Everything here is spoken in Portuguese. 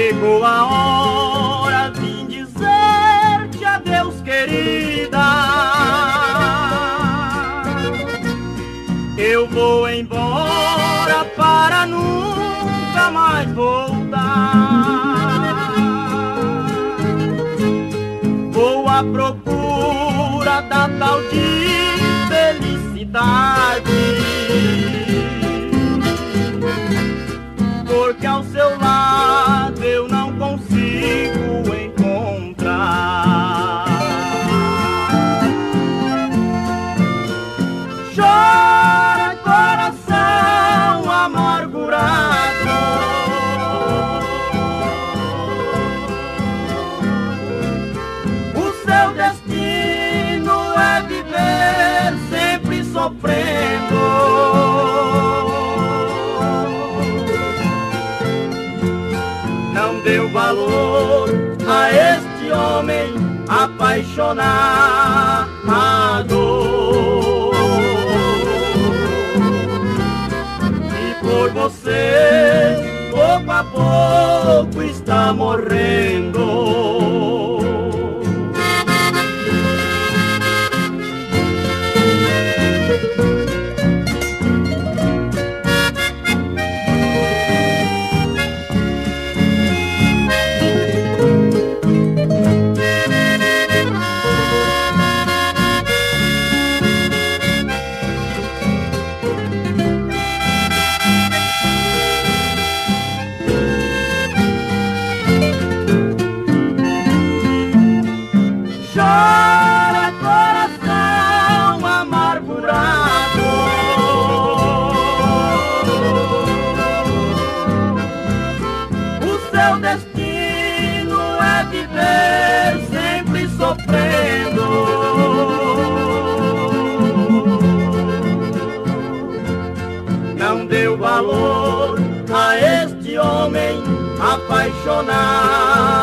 Chegou a hora de dizer-te adeus, querida. Eu vou embora para nunca mais voltar. Vou à procura da tal de felicidade, porque ao seu lado eu não consigo encontrar. Chora, coração amargurado, o seu destino é viver sempre sofrendo. Não deu valor a este homem apaixonado, e por você pouco a pouco está morrendo. Chora, coração amargurado, o seu destino é viver sempre sofrendo. Não deu valor a este homem apaixonado,